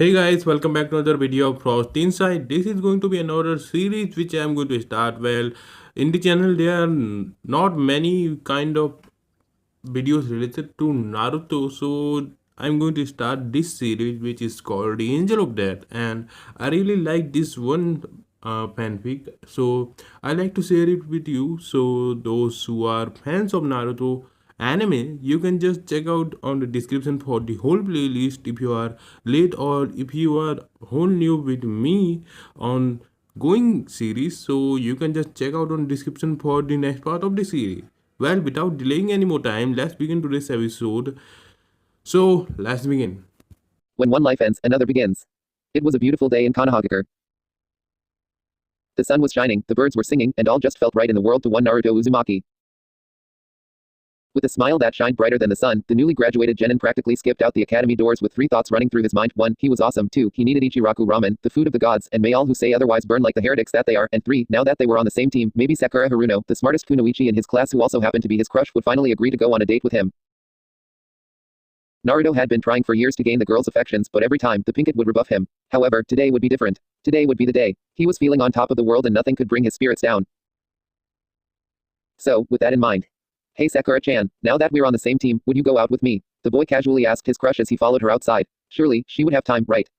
Hey guys, welcome back to another video of Frost Inside. This is going to be another series which I am going to start. Well, in the channel there are not many kind of videos related to Naruto, so I'm going to start this series which is called The Angel of Death, and I really like this one fanfic, so I like to share it with you. So those who are fans of Naruto anime, you can just check out on the description for the whole playlist if you are late or if you are whole new with me on going series, so you can just check out on description for the next part of the series. Well, without delaying any more time, let's begin today's episode. So, let's begin. When one life ends, another begins. It was a beautiful day in Konohagakure. The sun was shining, the birds were singing, and all just felt right in the world to one Naruto Uzumaki. With a smile that shined brighter than the sun, the newly graduated genin practically skipped out the academy doors with three thoughts running through his mind. 1. He was awesome. 2. He needed Ichiraku ramen, the food of the gods, and may all who say otherwise burn like the heretics that they are. And 3. Now that they were on the same team, maybe Sakura Haruno, the smartest kunoichi in his class who also happened to be his crush, would finally agree to go on a date with him. Naruto had been trying for years to gain the girl's affections, but every time, the pinkett would rebuff him. However, today would be different. Today would be the day. He was feeling on top of the world and nothing could bring his spirits down. So, with that in mind, "Hey Sakura-chan, now that we're on the same team, would you go out with me?" The boy casually asked his crush as he followed her outside. Surely, she would have time, right?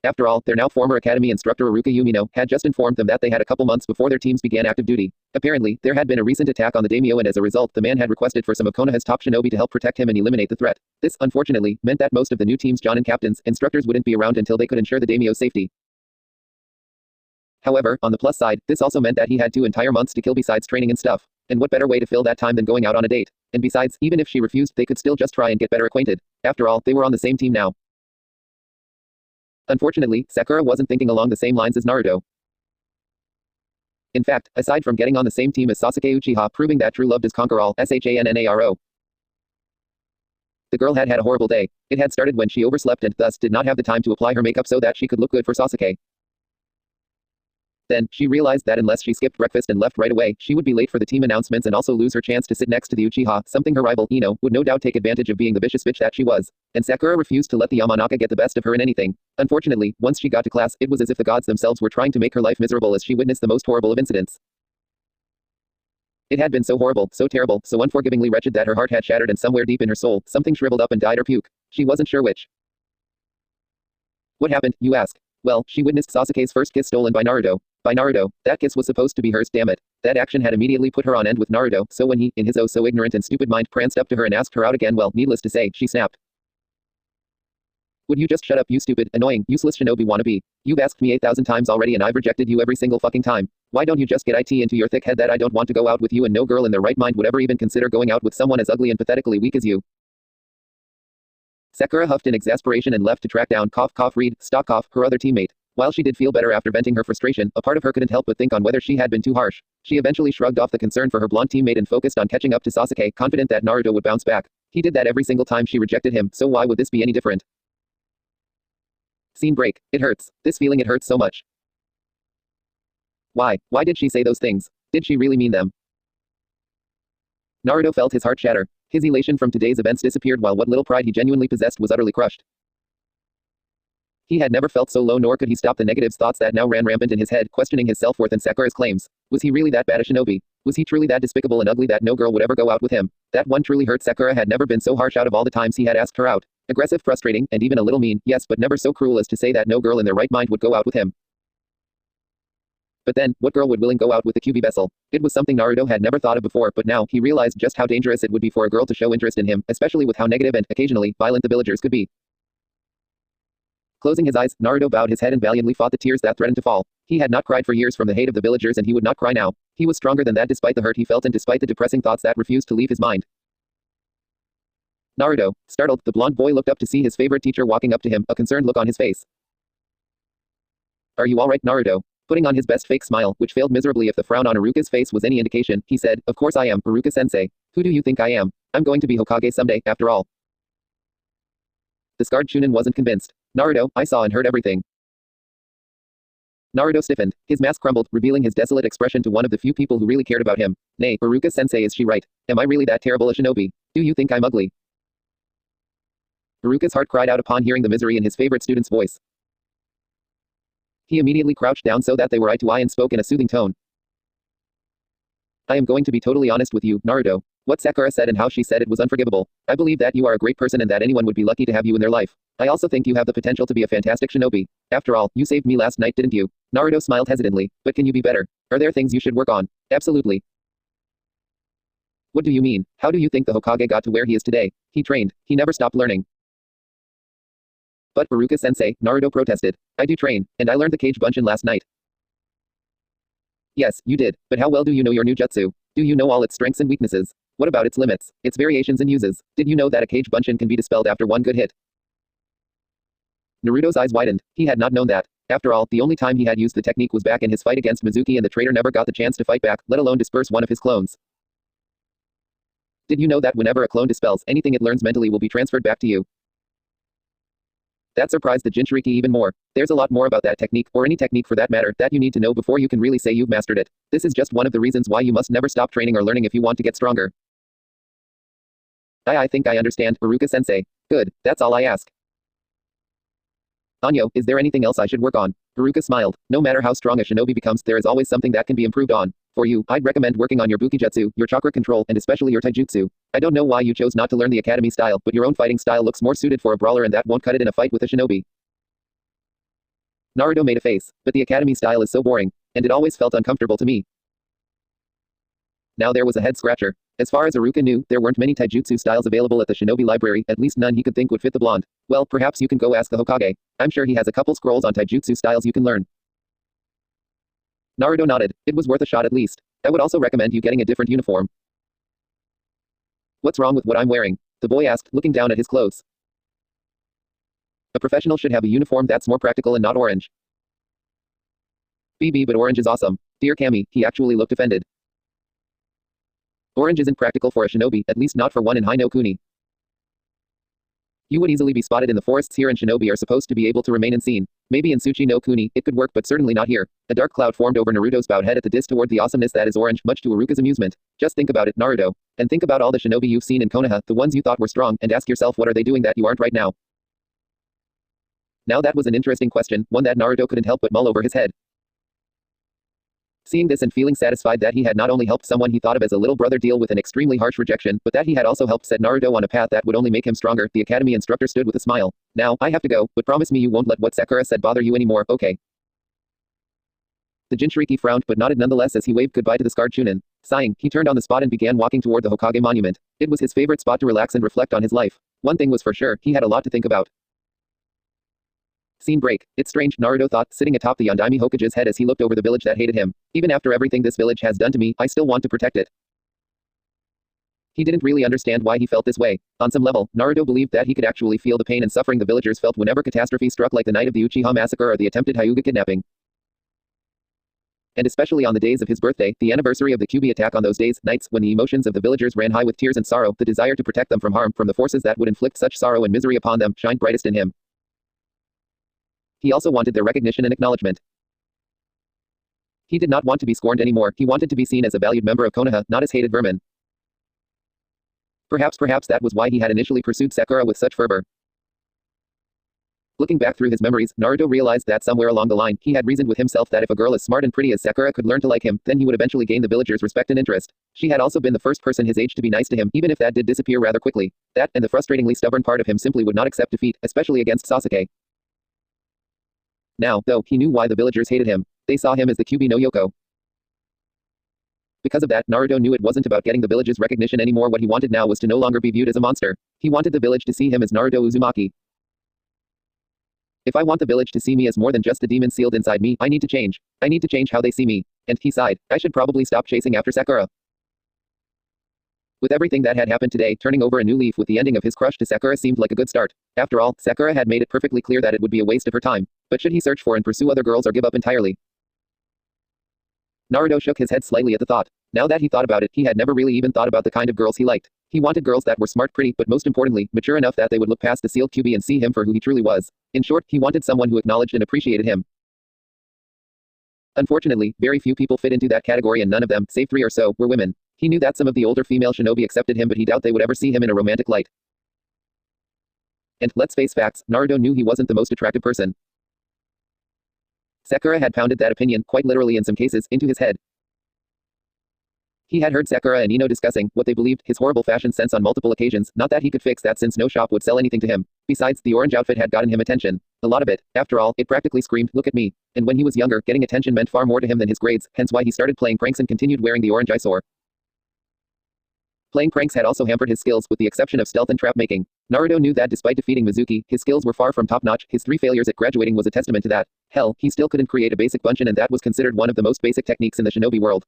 After all, their now former academy instructor Iruka Umino had just informed them that they had a couple months before their teams began active duty. Apparently, there had been a recent attack on the daimyo and as a result the man had requested for some of Konoha's top shinobi to help protect him and eliminate the threat. This, unfortunately, meant that most of the new team's jonin captains, instructors wouldn't be around until they could ensure the daimyo's safety. However, on the plus side, this also meant that he had 2 entire months to kill besides training and stuff. And what better way to fill that time than going out on a date? And besides, even if she refused, they could still just try and get better acquainted. After all, they were on the same team now. Unfortunately, Sakura wasn't thinking along the same lines as Naruto. In fact, aside from getting on the same team as Sasuke Uchiha, proving that true love does conquer all, SHANNARO. The girl had had a horrible day. It had started when she overslept and thus did not have the time to apply her makeup so that she could look good for Sasuke. Then, she realized that unless she skipped breakfast and left right away, she would be late for the team announcements and also lose her chance to sit next to the Uchiha, something her rival, Ino, would no doubt take advantage of being the vicious bitch that she was. And Sakura refused to let the Yamanaka get the best of her in anything. Unfortunately, once she got to class, it was as if the gods themselves were trying to make her life miserable as she witnessed the most horrible of incidents. It had been so horrible, so terrible, so unforgivingly wretched that her heart had shattered and somewhere deep in her soul, something shriveled up and died or puke. She wasn't sure which. What happened, you ask? Well, she witnessed Sasuke's first kiss stolen by Naruto. By Naruto, that kiss was supposed to be hers, damn it. That action had immediately put her on end with Naruto, so when he, in his oh so ignorant and stupid mind, pranced up to her and asked her out again, well, needless to say, she snapped. Would you just shut up, you stupid, annoying, useless shinobi wannabe? You've asked me 8,000 times already and I've rejected you every single fucking time. Why don't you just get it into your thick head that I don't want to go out with you and no girl in their right mind would ever even consider going out with someone as ugly and pathetically weak as you? Sakura huffed in exasperation and left to track down read, stock cough, her other teammate. While she did feel better after venting her frustration, a part of her couldn't help but think on whether she had been too harsh. She eventually shrugged off the concern for her blonde teammate and focused on catching up to Sasuke, confident that Naruto would bounce back. He did that every single time she rejected him, so why would this be any different? Scene break. It hurts. This feeling, it hurts so much. Why? Why did she say those things? Did she really mean them? Naruto felt his heart shatter. His elation from today's events disappeared while what little pride he genuinely possessed was utterly crushed. He had never felt so low nor could he stop the negative thoughts that now ran rampant in his head, questioning his self-worth and Sakura's claims. Was he really that bad a shinobi? Was he truly that despicable and ugly that no girl would ever go out with him? That one truly hurt Sakura had never been so harsh out of all the times he had asked her out. Aggressive, frustrating, and even a little mean, yes, but never so cruel as to say that no girl in their right mind would go out with him. But then, what girl would willing go out with the QB vessel? It was something Naruto had never thought of before, but now, he realized just how dangerous it would be for a girl to show interest in him, especially with how negative and, occasionally, violent the villagers could be. Closing his eyes, Naruto bowed his head and valiantly fought the tears that threatened to fall. He had not cried for years from the hate of the villagers and he would not cry now. He was stronger than that despite the hurt he felt and despite the depressing thoughts that refused to leave his mind. Naruto. Startled, the blonde boy looked up to see his favorite teacher walking up to him, a concerned look on his face. Are you alright, Naruto? Putting on his best fake smile, which failed miserably if the frown on Iruka's face was any indication, he said, of course I am, Iruka-sensei. Who do you think I am? I'm going to be Hokage someday, after all. The scarred Chunin wasn't convinced. Naruto, I saw and heard everything. Naruto stiffened. His mask crumbled, revealing his desolate expression to one of the few people who really cared about him. Nay, Iruka-sensei, is she right? Am I really that terrible a shinobi? Do you think I'm ugly? Haruka's heart cried out upon hearing the misery in his favorite student's voice. He immediately crouched down so that they were eye to eye and spoke in a soothing tone. I am going to be totally honest with you, Naruto. What Sakura said and how she said it was unforgivable. I believe that you are a great person and that anyone would be lucky to have you in their life. I also think you have the potential to be a fantastic shinobi. After all, you saved me last night, didn't you? Naruto smiled hesitantly. But can you be better? Are there things you should work on? Absolutely. What do you mean? How do you think the Hokage got to where he is today? He trained. He never stopped learning. But Haruka-sensei, Naruto protested. I do train, and I learned the Cage Bunshin last night. Yes, you did, but how well do you know your new jutsu? Do you know all its strengths and weaknesses? What about its limits, its variations and uses? Did you know that a Cage Bunshin can be dispelled after one good hit? Naruto's eyes widened. He had not known that. After all, the only time he had used the technique was back in his fight against Mizuki, and the traitor never got the chance to fight back, let alone disperse one of his clones. Did you know that whenever a clone dispels, anything it learns mentally will be transferred back to you? That surprised the Jinchuriki even more. There's a lot more about that technique, or any technique for that matter, that you need to know before you can really say you've mastered it. This is just one of the reasons why you must never stop training or learning if you want to get stronger. I think I understand, Haruka-sensei. Good, that's all I ask. Anyo, is there anything else I should work on? Haruka smiled. No matter how strong a shinobi becomes, there is always something that can be improved on. For you, I'd recommend working on your Bukijutsu, your chakra control, and especially your taijutsu. I don't know why you chose not to learn the academy style, but your own fighting style looks more suited for a brawler, and that won't cut it in a fight with a shinobi. Naruto made a face, but the academy style is so boring, and it always felt uncomfortable to me. Now there was a head scratcher. As far as Haruka knew, there weren't many taijutsu styles available at the shinobi library, at least none he could think would fit the blonde. Well, perhaps you can go ask the Hokage. I'm sure he has a couple scrolls on taijutsu styles you can learn. Naruto nodded. It was worth a shot at least. I would also recommend you getting a different uniform. What's wrong with what I'm wearing? The boy asked, looking down at his clothes. A professional should have a uniform that's more practical and not orange. But orange is awesome. Dear Kami, he actually looked offended. Orange isn't practical for a shinobi, at least not for one in High no Kuni. You would easily be spotted in the forests here, and shinobi are supposed to be able to remain unseen. Maybe in Tsuchi no Kuni, it could work, but certainly not here. A dark cloud formed over Naruto's bowed head at the dis toward the awesomeness that is orange, much to Haruka's amusement. Just think about it, Naruto. And think about all the shinobi you've seen in Konoha, the ones you thought were strong, and ask yourself what are they doing that you aren't right now? Now that was an interesting question, one that Naruto couldn't help but mull over his head. Seeing this and feeling satisfied that he had not only helped someone he thought of as a little brother deal with an extremely harsh rejection, but that he had also helped set Naruto on a path that would only make him stronger, the academy instructor stood with a smile. Now, I have to go, but promise me you won't let what Sakura said bother you anymore, okay? The Jinchuriki frowned but nodded nonetheless as he waved goodbye to the scarred Chunin. Sighing, he turned on the spot and began walking toward the Hokage monument. It was his favorite spot to relax and reflect on his life. One thing was for sure, he had a lot to think about. Scene break. It's strange, Naruto thought, sitting atop the Yondaime Hokage's head as he looked over the village that hated him. Even after everything this village has done to me, I still want to protect it. He didn't really understand why he felt this way. On some level, Naruto believed that he could actually feel the pain and suffering the villagers felt whenever catastrophe struck, like the night of the Uchiha massacre or the attempted Hyuga kidnapping. And especially on the days of his birthday, the anniversary of the Kyuubi attack, on those days, nights, when the emotions of the villagers ran high with tears and sorrow, the desire to protect them from harm, from the forces that would inflict such sorrow and misery upon them, shined brightest in him. He also wanted their recognition and acknowledgement. He did not want to be scorned anymore. He wanted to be seen as a valued member of Konoha, not as hated vermin. Perhaps that was why he had initially pursued Sakura with such fervor. Looking back through his memories, Naruto realized that somewhere along the line, he had reasoned with himself that if a girl as smart and pretty as Sakura could learn to like him, then he would eventually gain the villagers' respect and interest. She had also been the first person his age to be nice to him, even if that did disappear rather quickly. That, and the frustratingly stubborn part of him, simply would not accept defeat, especially against Sasuke. Now, though, he knew why the villagers hated him. They saw him as the Kyuubi no Yoko. Because of that, Naruto knew it wasn't about getting the village's recognition anymore. What he wanted now was to no longer be viewed as a monster. He wanted the village to see him as Naruto Uzumaki. If I want the village to see me as more than just the demon sealed inside me, I need to change. I need to change how they see me. And he sighed. I should probably stop chasing after Sakura. With everything that had happened today, turning over a new leaf with the ending of his crush to Sakura seemed like a good start. After all, Sakura had made it perfectly clear that it would be a waste of her time. But should he search for and pursue other girls or give up entirely? Naruto shook his head slightly at the thought. Now that he thought about it, he had never really even thought about the kind of girls he liked. He wanted girls that were smart, pretty, but most importantly, mature enough that they would look past the sealed Kyuubi and see him for who he truly was. In short, he wanted someone who acknowledged and appreciated him. Unfortunately, very few people fit into that category, and none of them, save 3 or so, were women. He knew that some of the older female shinobi accepted him, but he doubted they would ever see him in a romantic light. And, let's face facts, Naruto knew he wasn't the most attractive person. Sakura had pounded that opinion, quite literally in some cases, into his head. He had heard Sakura and Ino discussing what they believed his horrible fashion sense on multiple occasions, not that he could fix that since no shop would sell anything to him. Besides, the orange outfit had gotten him attention. A lot of it. After all, it practically screamed, "Look at me." And when he was younger, getting attention meant far more to him than his grades, hence why he started playing pranks and continued wearing the orange eyesore. Playing pranks had also hampered his skills, with the exception of stealth and trap making. Naruto knew that despite defeating Mizuki, his skills were far from top-notch. His 3 failures at graduating was a testament to that. Hell, he still couldn't create a basic bunshin, and that was considered one of the most basic techniques in the shinobi world.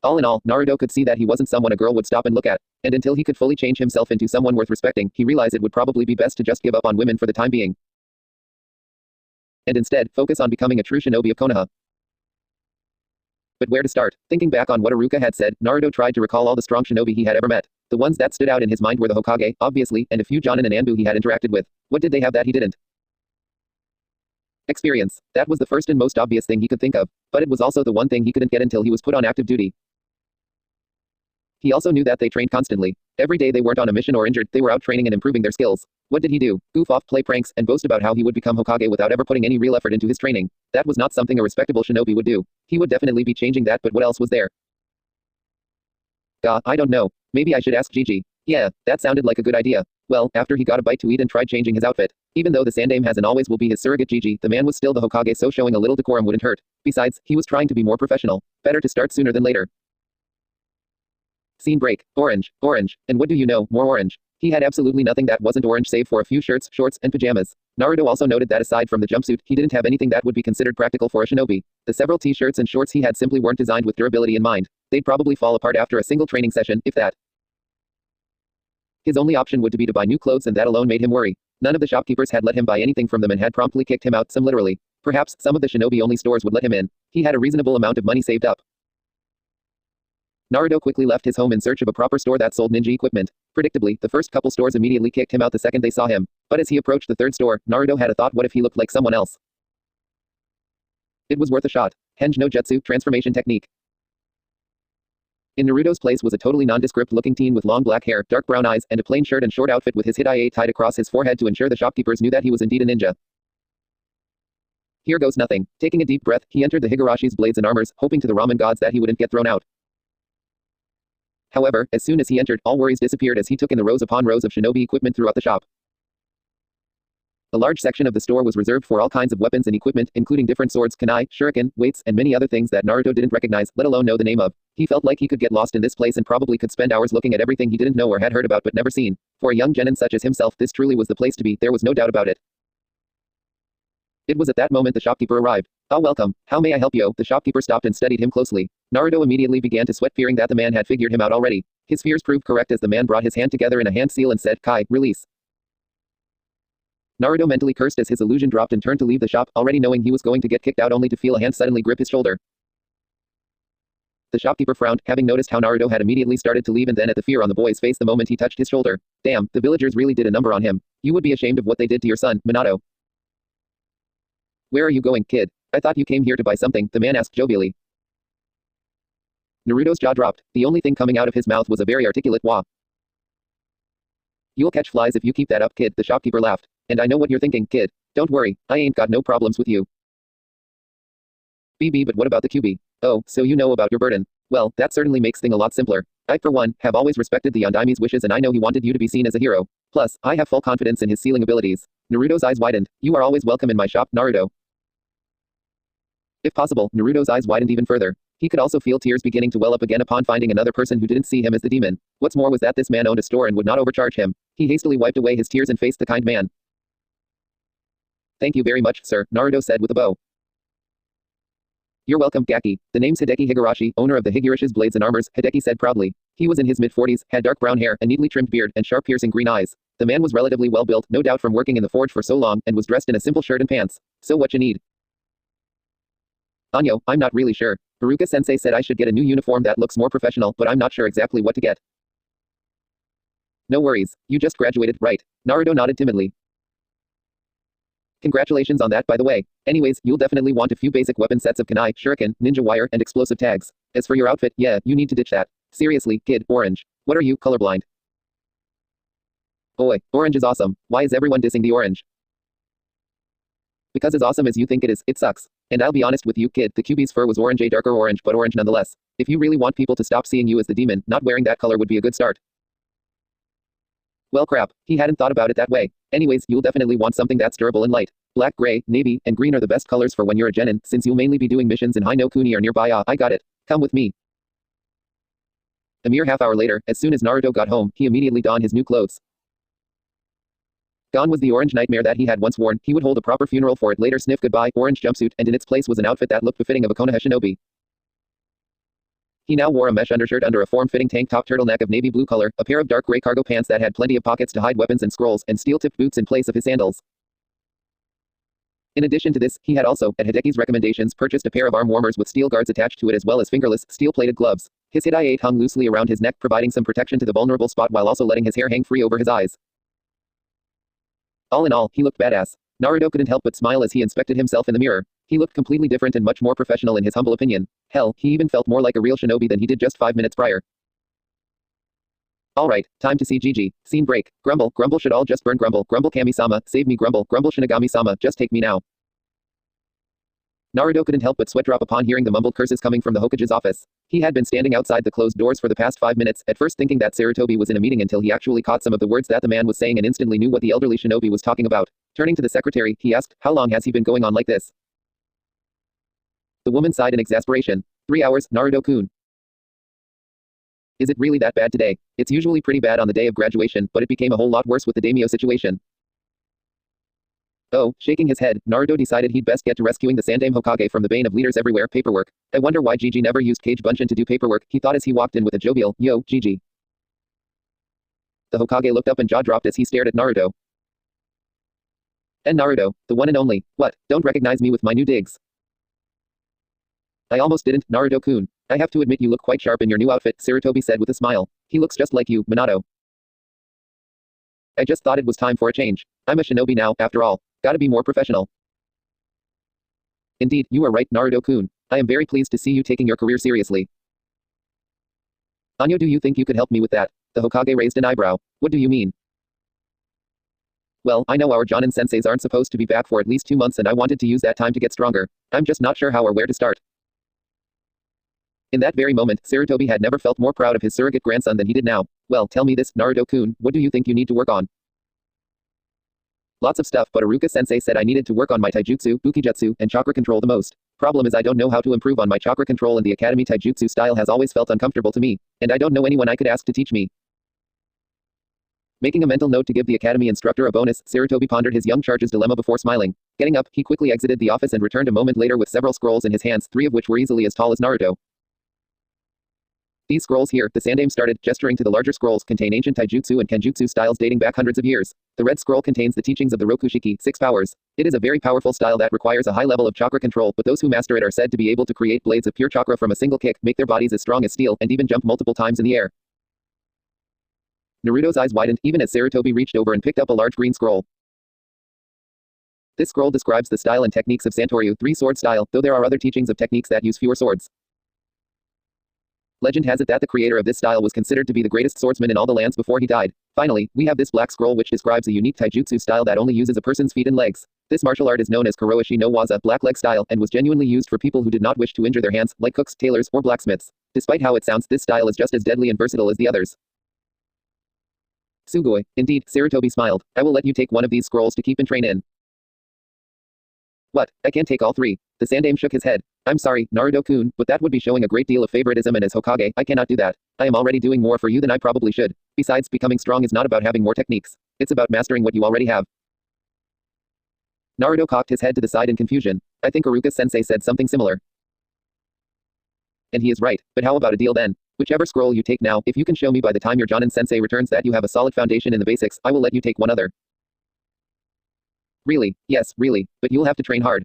All in all, Naruto could see that he wasn't someone a girl would stop and look at. And until he could fully change himself into someone worth respecting, he realized it would probably be best to just give up on women for the time being. And instead, focus on becoming a true shinobi of Konoha. But where to start? Thinking back on what Iruka had said, Naruto tried to recall all the strong shinobi he had ever met. The ones that stood out in his mind were the Hokage, obviously, and a few Jonin and Anbu he had interacted with. What did they have that he didn't? Experience. That was the first and most obvious thing he could think of. But it was also the one thing he couldn't get until he was put on active duty. He also knew that they trained constantly. Every day they weren't on a mission or injured, they were out training and improving their skills. What did he do? Goof off, play pranks, and boast about how he would become Hokage without ever putting any real effort into his training. That was not something a respectable shinobi would do. He would definitely be changing that, but what else was there? I don't know. Maybe I should ask Gigi. Yeah, that sounded like a good idea. Well, after he got a bite to eat and tried changing his outfit. Even though the Sandaime has and always will be his surrogate Gigi, the man was still the Hokage, so showing a little decorum wouldn't hurt. Besides, he was trying to be more professional. Better to start sooner than later. Scene break. Orange. Orange. And what do you know, more orange. He had absolutely nothing that wasn't orange save for a few shirts, shorts, and pajamas. Naruto also noted that aside from the jumpsuit, he didn't have anything that would be considered practical for a shinobi. The several t-shirts and shorts he had simply weren't designed with durability in mind. They'd probably fall apart after a single training session, if that. His only option would be to buy new clothes, and that alone made him worry. None of the shopkeepers had let him buy anything from them and had promptly kicked him out, some literally. Perhaps some of the shinobi-only stores would let him in. He had a reasonable amount of money saved up. Naruto quickly left his home in search of a proper store that sold ninja equipment. Predictably, the first couple stores immediately kicked him out the second they saw him. But as he approached the third store, Naruto had a thought: what if he looked like someone else? It was worth a shot. Henge no Jutsu, transformation technique. In Naruto's place was a totally nondescript-looking teen with long black hair, dark brown eyes, and a plain shirt and short outfit with his hidaye tied across his forehead to ensure the shopkeepers knew that he was indeed a ninja. Here goes nothing. Taking a deep breath, he entered the Higarashi's blades and armors, hoping to the ramen gods that he wouldn't get thrown out. However, as soon as he entered, all worries disappeared as he took in the rows upon rows of shinobi equipment throughout the shop. A large section of the store was reserved for all kinds of weapons and equipment, including different swords, kunai, shuriken, weights, and many other things that Naruto didn't recognize, let alone know the name of. He felt like he could get lost in this place and probably could spend hours looking at everything he didn't know or had heard about but never seen. For a young genin such as himself, this truly was the place to be, there was no doubt about it. It was at that moment the shopkeeper arrived. "Ah, welcome. How may I help you?" The shopkeeper stopped and studied him closely. Naruto immediately began to sweat, fearing that the man had figured him out already. His fears proved correct as the man brought his hand together in a hand seal and said, "Kai, release." Naruto mentally cursed as his illusion dropped and turned to leave the shop, already knowing he was going to get kicked out, only to feel a hand suddenly grip his shoulder. The shopkeeper frowned, having noticed how Naruto had immediately started to leave, and then at the fear on the boy's face the moment he touched his shoulder. Damn, the villagers really did a number on him. You would be ashamed of what they did to your son, Minato. "Where are you going, kid? I thought you came here to buy something," the man asked jovially. Naruto's jaw dropped. The only thing coming out of his mouth was a very articulate wah. "You'll catch flies if you keep that up, kid," the shopkeeper laughed. "And I know what you're thinking, kid. Don't worry, I ain't got no problems with you. BB, but what about the QB? Oh, so you know about your burden. Well, that certainly makes things a lot simpler. I, for one, have always respected the Yondaime's wishes, and I know he wanted you to be seen as a hero. Plus, I have full confidence in his sealing abilities." Naruto's eyes widened. "You are always welcome in my shop, Naruto." If possible, Naruto's eyes widened even further. He could also feel tears beginning to well up again upon finding another person who didn't see him as the demon. What's more was that this man owned a store and would not overcharge him. He hastily wiped away his tears and faced the kind man. "Thank you very much, sir," Naruto said with a bow. "You're welcome, Gaki. The name's Hideki Higurashi, owner of the Higurashi's Blades and Armors," Hideki said proudly. He was in his mid-40s, had dark brown hair, a neatly trimmed beard, and sharp piercing green eyes. The man was relatively well built, no doubt from working in the forge for so long, and was dressed in a simple shirt and pants. "So what you need?" "Anyo, I'm not really sure. Haruka-sensei said I should get a new uniform that looks more professional, but I'm not sure exactly what to get." "No worries. You just graduated, right?" Naruto nodded timidly. "Congratulations on that, by the way. Anyways, you'll definitely want a few basic weapon sets of kunai, shuriken, ninja wire, and explosive tags. As for your outfit, yeah, you need to ditch that. Seriously, kid, orange. What are you, colorblind?" Boy, orange is awesome. Why is everyone dissing the orange? Because as awesome as you think it is, it sucks. And I'll be honest with you, kid, the QB's fur was orange, a darker orange, but orange nonetheless. If you really want people to stop seeing you as the demon, not wearing that color would be a good start. Well crap, he hadn't thought about it that way. Anyways, you'll definitely want something that's durable and light. Black, gray, navy, and green are the best colors for when you're a genin, since you'll mainly be doing missions in Hino Kuni or nearby. Ah, I got it. Come with me. A mere half hour later, as soon as Naruto got home, he immediately donned his new clothes. Gone was the orange nightmare that he had once worn. He would hold a proper funeral for it later. Sniff goodbye, orange jumpsuit, and in its place was an outfit that looked befitting of a Konoha shinobi. He now wore a mesh undershirt under a form-fitting tank top turtleneck of navy blue color, a pair of dark gray cargo pants that had plenty of pockets to hide weapons and scrolls, and steel-tipped boots in place of his sandals. In addition to this, he had also, at Hideki's recommendations, purchased a pair of arm warmers with steel guards attached to it as well as fingerless, steel-plated gloves. His Hidai-8 hung loosely around his neck, providing some protection to the vulnerable spot while also letting his hair hang free over his eyes. All in all, he looked badass. Naruto couldn't help but smile as he inspected himself in the mirror. He looked completely different and much more professional in his humble opinion. Hell, he even felt more like a real shinobi than he did just 5 minutes prior. Alright, time to see Gigi. Scene break. Grumble, Grumble should all just burn. Grumble, Grumble Kami-sama, save me. Grumble, Grumble Shinigami-sama, just take me now. Naruto couldn't help but sweat drop upon hearing the mumbled curses coming from the Hokage's office. He had been standing outside the closed doors for the past 5 minutes, at first thinking that Sarutobi was in a meeting until he actually caught some of the words that the man was saying and instantly knew what the elderly shinobi was talking about. Turning to the secretary, he asked, "How long has he been going on like this?" The woman sighed in exasperation. 3 hours, Naruto-kun. Is it really that bad today? It's usually pretty bad on the day of graduation, but it became a whole lot worse with the daimyo situation. Oh, shaking his head, Naruto decided he'd best get to rescuing the Sandaime Hokage from the bane of leaders everywhere, paperwork. I wonder why Gigi never used Kage Bunshin to do paperwork, he thought as he walked in with a jovial, "Yo, Gigi." The Hokage looked up and jaw dropped as he stared at Naruto. And Naruto, the one and only, what, don't recognize me with my new digs? I almost didn't, Naruto-kun. I have to admit you look quite sharp in your new outfit, Sarutobi said with a smile. He looks just like you, Minato. I just thought it was time for a change. I'm a shinobi now, after all. Gotta be more professional. Indeed, you are right, Naruto-kun. I am very pleased to see you taking your career seriously. Anyo, do you think you could help me with that? The Hokage raised an eyebrow. What do you mean? Well, I know our Jonin senseis aren't supposed to be back for at least 2 months and I wanted to use that time to get stronger. I'm just not sure how or where to start. In that very moment, Sarutobi had never felt more proud of his surrogate grandson than he did now. Well, tell me this, Naruto-kun, what do you think you need to work on? Lots of stuff, but Iruka-sensei said I needed to work on my taijutsu, ukijutsu, and chakra control the most. Problem is I don't know how to improve on my chakra control and the academy taijutsu style has always felt uncomfortable to me, and I don't know anyone I could ask to teach me. Making a mental note to give the academy instructor a bonus, Sarutobi pondered his young charge's dilemma before smiling. Getting up, he quickly exited the office and returned a moment later with several scrolls in his hands, 3 of which were easily as tall as Naruto. These scrolls here, the Sandaime started, gesturing to the larger scrolls, contain ancient taijutsu and kenjutsu styles dating back hundreds of years. The red scroll contains the teachings of the Rokushiki, 6 powers. It is a very powerful style that requires a high level of chakra control, but those who master it are said to be able to create blades of pure chakra from a single kick, make their bodies as strong as steel, and even jump multiple times in the air. Naruto's eyes widened, even as Sarutobi reached over and picked up a large green scroll. This scroll describes the style and techniques of Santoryu, 3-sword style, though there are other teachings of techniques that use fewer swords. Legend has it that the creator of this style was considered to be the greatest swordsman in all the lands before he died. Finally, we have this black scroll which describes a unique taijutsu style that only uses a person's feet and legs. This martial art is known as Kuroishi no Waza, black leg style, and was genuinely used for people who did not wish to injure their hands, like cooks, tailors, or blacksmiths. Despite how it sounds, this style is just as deadly and versatile as the others. Sugoi. Indeed, Sarutobi smiled. I will let you take one of these scrolls to keep and train in. What? I can't take all 3. The Sandaime shook his head. I'm sorry, Naruto-kun, but that would be showing a great deal of favoritism and as Hokage, I cannot do that. I am already doing more for you than I probably should. Besides, becoming strong is not about having more techniques. It's about mastering what you already have. Naruto cocked his head to the side in confusion. I think Iruka-sensei said something similar. And he is right, but how about a deal then? Whichever scroll you take now, if you can show me by the time your Jonin-sensei returns that you have a solid foundation in the basics, I will let you take one other. Really? Yes, really, but you'll have to train hard.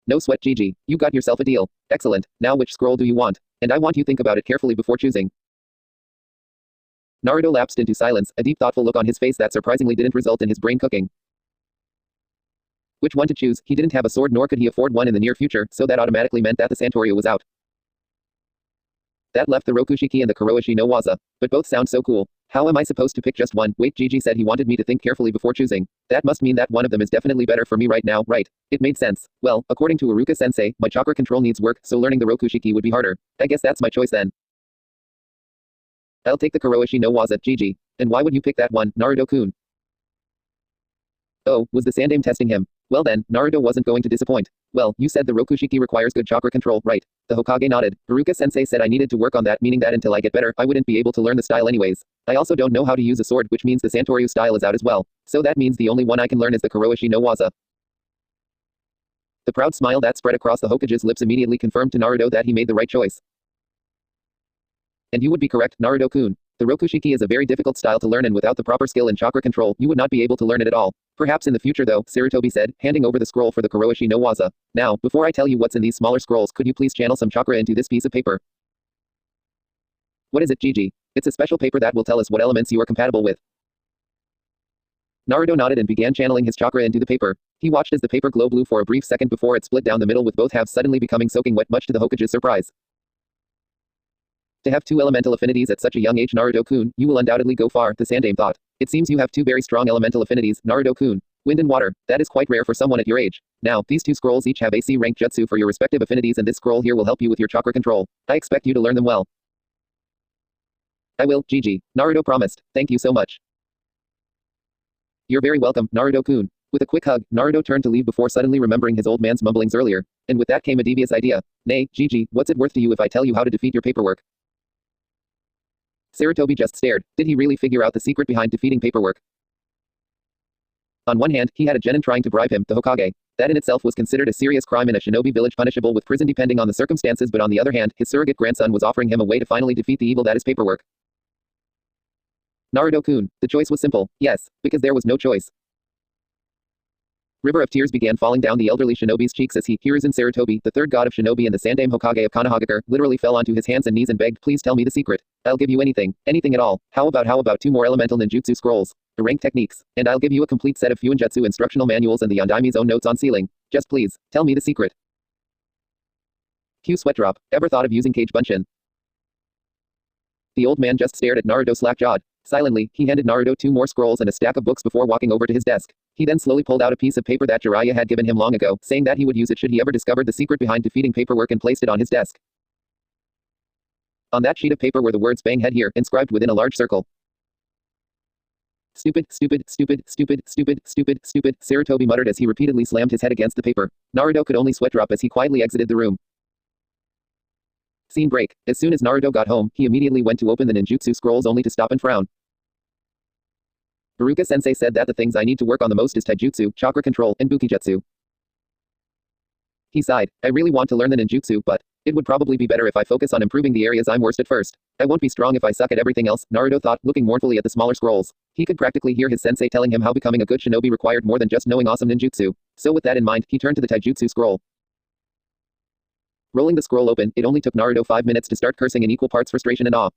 No sweat, Gigi. You got yourself a deal. Excellent. Now which scroll do you want? And I want you think about it carefully before choosing. Naruto lapsed into silence, a deep thoughtful look on his face that surprisingly didn't result in his brain cooking. Which one to choose? He didn't have a sword nor could he afford one in the near future, so that automatically meant that the Santoryu was out. That left the Rokushiki and the Kuroishi no Waza. But both sound so cool. How am I supposed to pick just one? Wait, Gigi said he wanted me to think carefully before choosing. That must mean that one of them is definitely better for me right now, right? It made sense. Well, according to Iruka-sensei, my chakra control needs work, so learning the Rokushiki would be harder. I guess that's my choice then. I'll take the Kuroishi no Waza, Gigi. And why would you pick that one, Naruto-kun? Oh, was the Sandame testing him? Well then, Naruto wasn't going to disappoint. Well, you said the Rokushiki requires good chakra control, right? The Hokage nodded. Iruka-sensei said I needed to work on that, meaning that until I get better, I wouldn't be able to learn the style anyways. I also don't know how to use a sword, which means the Santoryu style is out as well. So that means the only one I can learn is the Kuroishi no Waza. The proud smile that spread across the Hokage's lips immediately confirmed to Naruto that he made the right choice. And you would be correct, Naruto-kun. The Rokushiki is a very difficult style to learn, and without the proper skill in chakra control, you would not be able to learn it at all. Perhaps in the future though, Sarutobi said, handing over the scroll for the Kuroishi no Waza. Now, before I tell you what's in these smaller scrolls, could you please channel some chakra into this piece of paper? What is it, Gigi? It's a special paper that will tell us what elements you are compatible with. Naruto nodded and began channeling his chakra into the paper. He watched as the paper glow blue for a brief second before it split down the middle, with both halves suddenly becoming soaking wet, much to the Hokage's surprise. To have two elemental affinities at such a young age, Naruto-kun, you will undoubtedly go far, the Sandame thought. It seems you have two very strong elemental affinities, Naruto-kun. Wind and water. That is quite rare for someone at your age. Now, these two scrolls each have AC rank jutsu for your respective affinities, and this scroll here will help you with your chakra control. I expect you to learn them well. I will, Gigi. Naruto promised. Thank you so much. You're very welcome, Naruto-kun. With a quick hug, Naruto turned to leave before suddenly remembering his old man's mumblings earlier. And with that came a devious idea. Nay, Gigi, what's it worth to you if I tell you how to defeat your paperwork? Sarutobi just stared. Did he really figure out the secret behind defeating paperwork? On one hand, he had a genin trying to bribe him, the Hokage. That in itself was considered a serious crime in a shinobi village, punishable with prison depending on the circumstances, but on the other hand, his surrogate grandson was offering him a way to finally defeat the evil that is paperwork. Naruto-kun, the choice was simple. Yes, because there was no choice. River of tears began falling down the elderly shinobi's cheeks as he, Hiruzen Sarutobi, the third god of shinobi and the Sandame Hokage of Konohagakure, literally fell onto his hands and knees and begged, please tell me the secret. I'll give you anything at all. How about 2 more elemental ninjutsu scrolls, the rank techniques, and I'll give you a complete set of Fuinjutsu instructional manuals and the Yondaimi's own notes on sealing. Just please, tell me the secret. Cue sweat drop. Ever thought of using Kage Bunshin? The old man just stared at Naruto slack-jawed. Silently, he handed Naruto 2 more scrolls and a stack of books before walking over to his desk. He then slowly pulled out a piece of paper that Jiraiya had given him long ago, saying that he would use it should he ever discover the secret behind defeating paperwork, and placed it on his desk. On that sheet of paper were the words "Bang Head Here," inscribed within a large circle. Stupid, stupid, stupid, stupid, stupid, stupid, stupid, Sarutobi muttered as he repeatedly slammed his head against the paper. Naruto could only sweat drop as he quietly exited the room. Scene break. As soon as Naruto got home, he immediately went to open the ninjutsu scrolls only to stop and frown. Iruka-sensei said that the things I need to work on the most is taijutsu, chakra control, and bukijutsu. He sighed. I really want to learn the ninjutsu, but it would probably be better if I focus on improving the areas I'm worst at first. I won't be strong if I suck at everything else, Naruto thought, looking mournfully at the smaller scrolls. He could practically hear his sensei telling him how becoming a good shinobi required more than just knowing awesome ninjutsu. So with that in mind, he turned to the taijutsu scroll. Rolling the scroll open, it only took Naruto 5 minutes to start cursing in equal parts frustration and awe.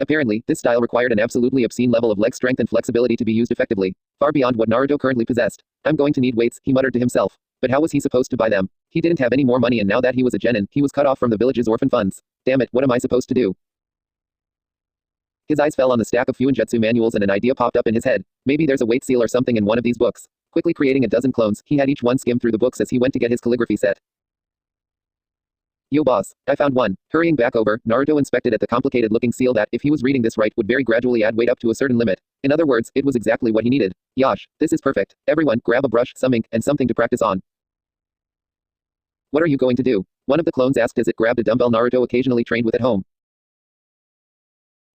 Apparently, this style required an absolutely obscene level of leg strength and flexibility to be used effectively, far beyond what Naruto currently possessed. I'm going to need weights, he muttered to himself. But how was he supposed to buy them? He didn't have any more money, and now that he was a genin, he was cut off from the village's orphan funds. Damn it, what am I supposed to do? His eyes fell on the stack of Fuinjutsu manuals and an idea popped up in his head. Maybe there's a weight seal or something in one of these books. Quickly creating a dozen clones, he had each one skim through the books as he went to get his calligraphy set. Yo boss, I found one. Hurrying back over, Naruto inspected at the complicated-looking seal that, if he was reading this right, would very gradually add weight up to a certain limit. In other words, it was exactly what he needed. Yosh, this is perfect. Everyone, grab a brush, some ink, and something to practice on. What are you going to do? One of the clones asked as it grabbed a dumbbell Naruto occasionally trained with at home.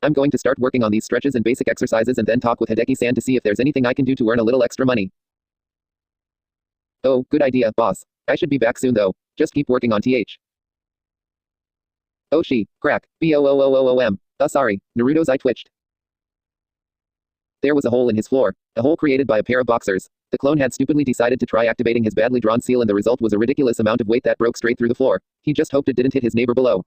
I'm going to start working on these stretches and basic exercises and then talk with Hideki-san to see if there's anything I can do to earn a little extra money. Oh, good idea, boss. I should be back soon though. Just keep working on th. Oh crack, boom. Sorry, Naruto's eye twitched. There was a hole in his floor, a hole created by a pair of boxers. The clone had stupidly decided to try activating his badly drawn seal, and the result was a ridiculous amount of weight that broke straight through the floor. He just hoped it didn't hit his neighbor below.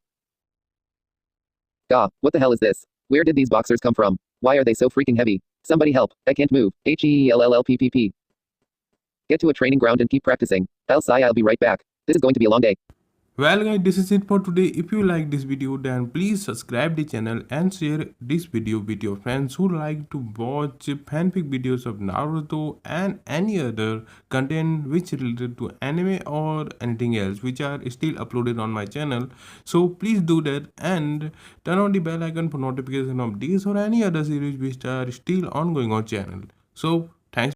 Gah, what the hell is this? Where did these boxers come from? Why are they so freaking heavy? Somebody help, I can't move. Hellppp. Get to a training ground and keep practicing. I'll be right back. This is going to be a long day. Well guys, this is it for today. If you like this video, then please subscribe the channel and share this video with your friends who like to watch fanfic videos of Naruto and any other content which related to anime or anything else which are still uploaded on my channel. So please do that and turn on the bell icon for notification of these or any other series which are still ongoing on channel. So thanks.